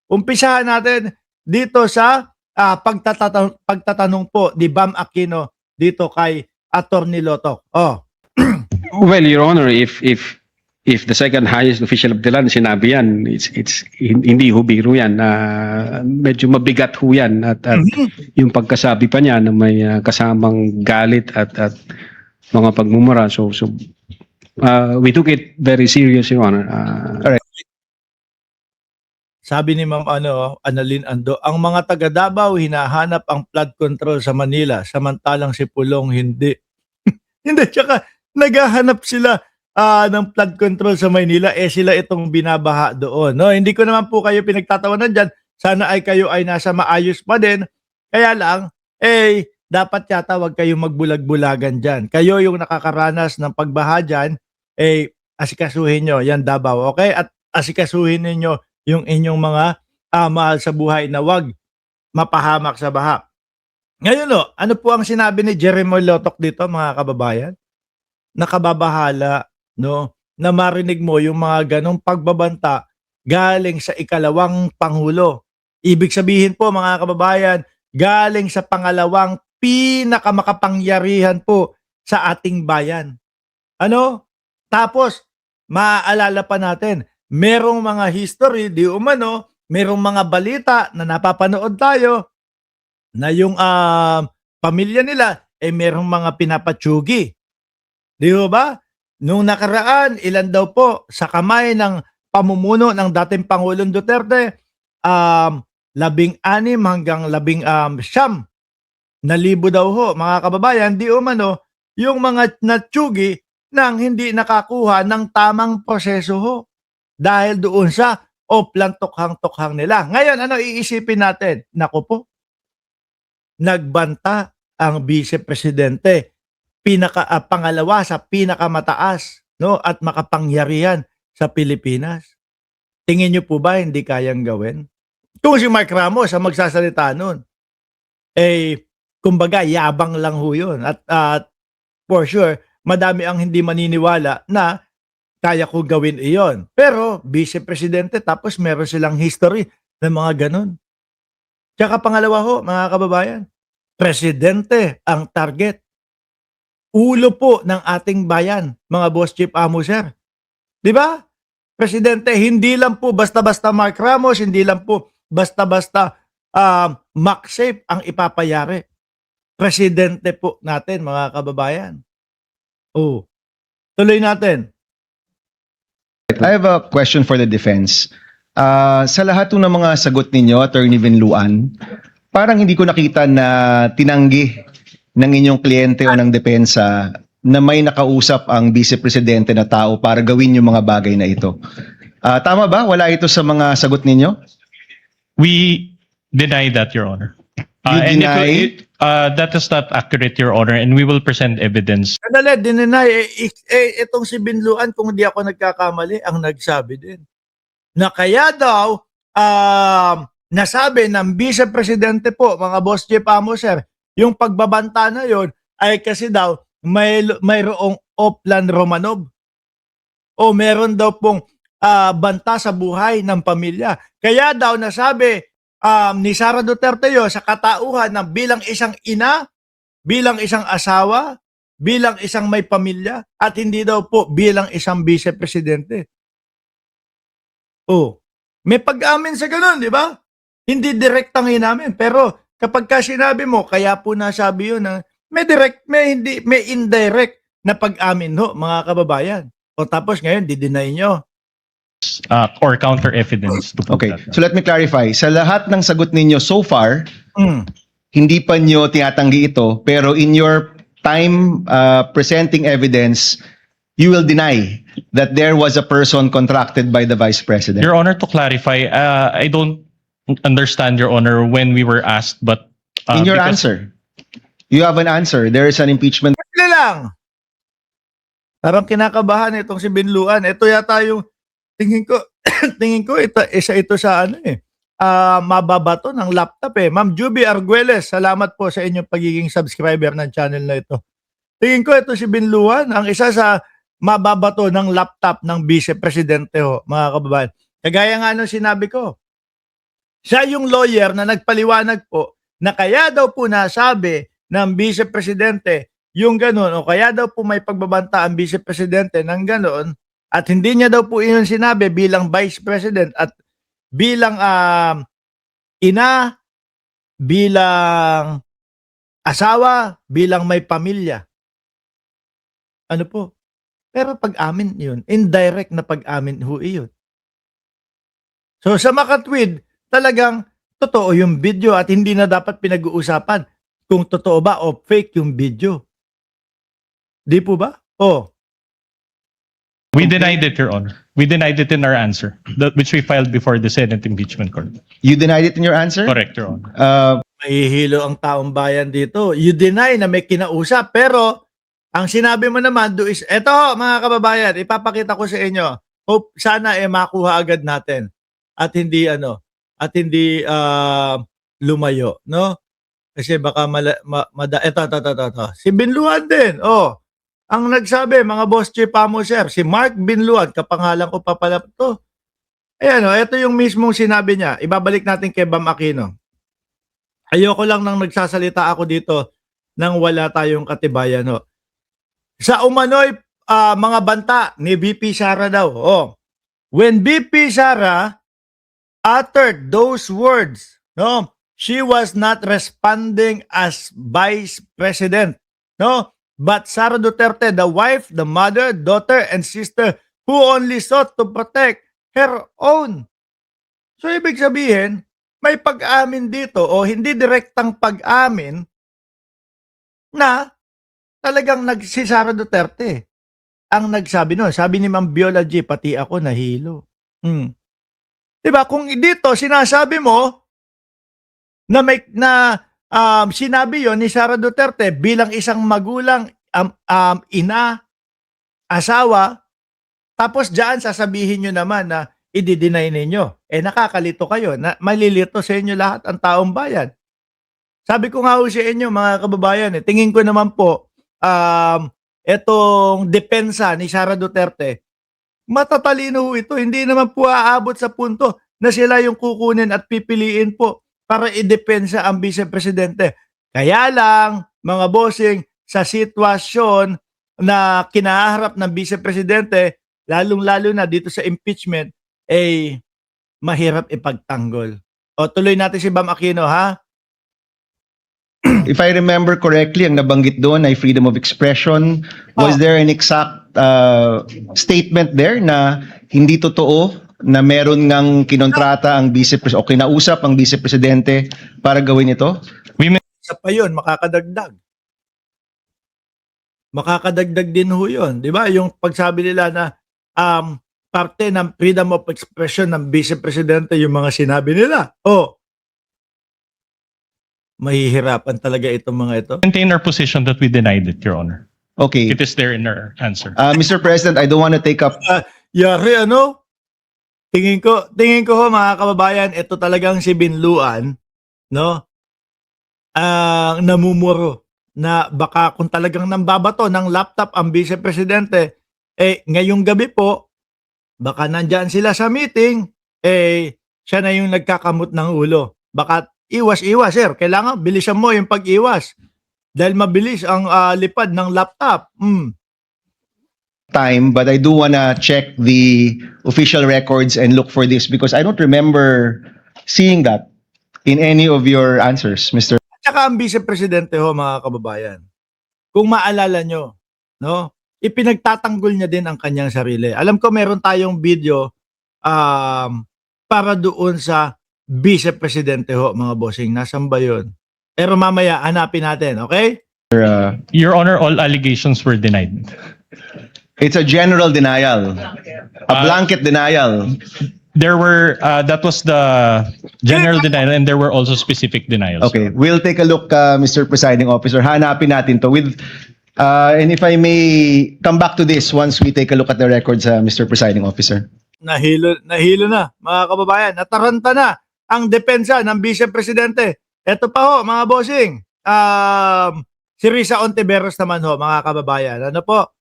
Umpisahan natin dito sa pagtatanong po ni Bam Aquino dito kay Attorney Loto. Oh, Well, Your Honor, if the second highest official of the land sinabi yan, hindi ho biro yan. Medyo mabigat ho yan at yung pagkasabi pa niya na may kasamang galit at mga pagmumura. So we took it very serious, Your Honor. sabi ni Ma'am Annalyn Ando, ang mga taga Davao hinahanap ang flood control sa Manila, samantalang si Pulong hindi. Hindi, tsaka naghahanap sila ng flood control sa Maynila, sila itong binabaha doon. No? Hindi ko naman po kayo pinagtatawanan dyan. Sana ay kayo ay nasa maayos pa din. Kaya lang, dapat yata wag kayong magbulag-bulagan dyan. Kayo yung nakakaranas ng pagbaha dyan, asikasuhin nyo, yan Davao, okay? At asikasuhin ninyo yung inyong mga mahal sa buhay na wag mapahamak sa baha. Ngayon ano po ang sinabi ni Jeremy Lotok dito mga kababayan? Nakababahala, no? Na marinig mo yung mga ganong pagbabanta galing sa ikalawang Pangulo. Ibig sabihin po mga kababayan, galing sa pangalawang pinakamakapangyarihan po sa ating bayan. Ano? Tapos, maaalala pa natin, merong mga history, di umano, merong mga balita na napapanood tayo na yung pamilya nila merong mga pinapatsugi. Di ba? Nung nakaraan, ilan daw po sa kamay ng pamumuno ng dating Pangulong Duterte, 16 hanggang 19 na libo daw ho, mga kababayan, di umano, yung mga natsugi nang hindi nakakuha ng tamang proseso ho. Dahil doon sa oplan tokhang-tokhang nila. Ngayon, ano iisipin natin? Naku po, nagbanta ang Vice Presidente, pangalawa sa pinakamataas, no, at makapangyarihan sa Pilipinas. Tingin niyo po ba hindi kayang gawin? Kung si Mark Ramos ang magsasalita nun, kumbaga yabang lang ho yun. At for sure, madami ang hindi maniniwala na kaya ko gawin iyon. Pero, Vice Presidente, tapos meron silang history ng mga ganun. Tsaka pangalawa ho, mga kababayan, Presidente ang target. Ulo po ng ating bayan, mga Boss Chief Amo, sir. Di ba? Presidente, hindi lang po basta-basta Mark Ramos, hindi lang po basta-basta MacSafe ang ipapayari. Presidente po natin, mga kababayan. Tuloy natin. I have a question for the defense. Sa lahat ng mga sagot ninyo, Attorney Vinluan, parang hindi ko nakita na tinanggi ng inyong kliyente o ng depensa na may nakausap ang Vice Presidente na tao para gawin yung mga bagay na ito. Tama ba? Wala ito sa mga sagot ninyo? We deny that, Your Honor. You deny? That is not accurate, Your Honor, and we will present evidence. Kadali, dininay. Itong si Binluan, kung di ako nagkakamali, ang nagsabi din. Na kaya daw, nasabi ng Vice Presidente po, mga Boss Chief Amo, sir, yung pagbabanta na yon ay kasi daw mayroong Oplan Romanov. O meron daw pong banta sa buhay ng pamilya. Kaya daw nasabi ni Sara Duterte yun sa katauhan ng bilang isang ina, bilang isang asawa, bilang isang may pamilya, at hindi daw po bilang isang Vice Presidente. May pag-amin sa ganun, di ba? Hindi direktang inamin, pero kapag ka sinabi mo, kaya po nasabi yun na may direct, may indirect na pag-amin ho, mga kababayan. O tapos ngayon, di-deny nyo. Or counter evidence. Okay, so let me clarify. Sa lahat ng sagot ninyo so far, hindi pa nyo tinatanggi ito, pero in your time presenting evidence, you will deny that there was a person contracted by the Vice President. Your Honor, to clarify, I don't understand, Your Honor, when we were asked, but In your answer, you have an answer. There is an impeachment. Hindi lang. Parang kinakabahan itong si Binluan. Ito yata yung tingin ko ito sa mababato ng laptop Ma'am Juby Arguelles, salamat po sa inyong pagiging subscriber ng channel na ito. Tingin ko ito si Binluan, ang isa sa mababato ng laptop ng Vice Presidente ho, mga kababayan. Kagaya nga nung sinabi ko, Siya yung lawyer na nagpaliwanag po na kaya daw po nasabi ng Vice Presidente yung gano'n o kaya daw po may pagbabanta ang Vice Presidente ng gano'n at hindi niya daw po yun sinabi bilang Vice President at bilang ina, bilang asawa, bilang may pamilya. Ano po? Pero pag-amin yun, indirect na pag-amin ho iyon. So sa makatwid, talagang totoo yung video at hindi na dapat pinag-uusapan kung totoo ba o fake yung video. Di po ba? Oh, We denied it, Your Honor. We denied it in our answer, which we filed before the Senate Impeachment Court. You denied it in your answer? Correct, Your Honor. mahihilo ang taong bayan dito. You deny na may kinausap pero ang sinabi mo naman do is, eto mga kababayan, ipapakita ko sa inyo. Hope sana makuha agad natin at hindi lumayo, no? Kasi baka ito. Si Binluan din. Oh. Ang nagsabi, mga boss chief mo sir, si Mark Binluan, kapangalan ko pa pala to. Ayan, ito yung mismong sinabi niya. Ibabalik natin kay Bam Aquino. Ayoko lang nang nagsasalita ako dito nang wala tayong katibayan. No? Sa umano'y mga banta ni VP Sara daw. Oh. When VP Sara uttered those words, no, she was not responding as Vice President. No? But Sara Duterte, the wife, the mother, daughter, and sister who only sought to protect her own. So, ibig sabihin, may pag-amin dito o hindi direktang pag-amin na talagang si Sara Duterte ang nagsabi nun. Sabi ni Ma'am Viola G, pati ako nahilo. Diba? Kung dito, sinasabi mo na sinabi yon ni Sara Duterte bilang isang magulang, ina, asawa, tapos diyan sasabihin nyo naman na i-deny ninyo. Nakakalito kayo. Malilito sa inyo lahat ang taong bayan. Sabi ko nga ho sa inyo mga kababayan, tingin ko naman po, etong depensa ni Sara Duterte, matatalino ho ito. Hindi naman po aabot sa punto na sila yung kukunin at pipiliin po para idepensa ang Vice Presidente. Kaya lang, mga bossing, sa sitwasyon na kinaharap ng Vice Presidente, lalong-lalo na dito sa impeachment, mahirap ipagtanggol. O tuloy natin si Bam Aquino, ha? If I remember correctly, ang nabanggit doon ay freedom of expression. Was there an exact statement there na hindi totoo na meron ngang kinontrata ang o kinausap ang Vice Presidente para gawin ito? Isa pa yun, makakadagdag. Makakadagdag din ho yun. Di ba? Yung pagsabi nila na parte ng freedom of expression ng Vice Presidente yung mga sinabi nila. Mahihirapan talaga itong mga ito. Maintain our position that we denied it, Your Honor. Okay. It is there in our answer. Mr. President, I don't want to take up... Yari, Tingin ko ho mga kababayan, ito talagang si Binluan, no? Namumuro na baka kung talagang nambabato ng laptop ang Vice Presidente, ngayong gabi po, baka nandyan sila sa meeting, siya na yung nagkakamot ng ulo. Baka iwas-iwas, sir. Kailangan bilisan mo yung pag-iwas. Dahil mabilis ang lipad ng laptop. Time, but I do wanna check the official records and look for this because I don't remember seeing that in any of your answers, Mr. At saka ang Vice Presidente ho, mga kababayan, kung maalala nyo, no, ipinagtatanggol niya din ang kanyang sarili. Alam ko meron tayong video para doon sa Vice Presidente ho, mga bossing. Nasaan ba yun? Pero mamaya, hanapin natin, okay? Your Honor, all allegations were denied. It's a general denial, a blanket denial. There were, that was the general denial, and there were also specific denials. Okay, we'll take a look, Mr. Presiding Officer. Hanapin natin to with, and if I may come back to this once we take a look at the records, Mr. Presiding Officer. Nahilo na, mga kababayan. Nataranta na ang depensa ng Vice Presidente. Ito pa ho, mga bossing. Si Risa Ontiveros naman ho, mga kababayan. Ano po?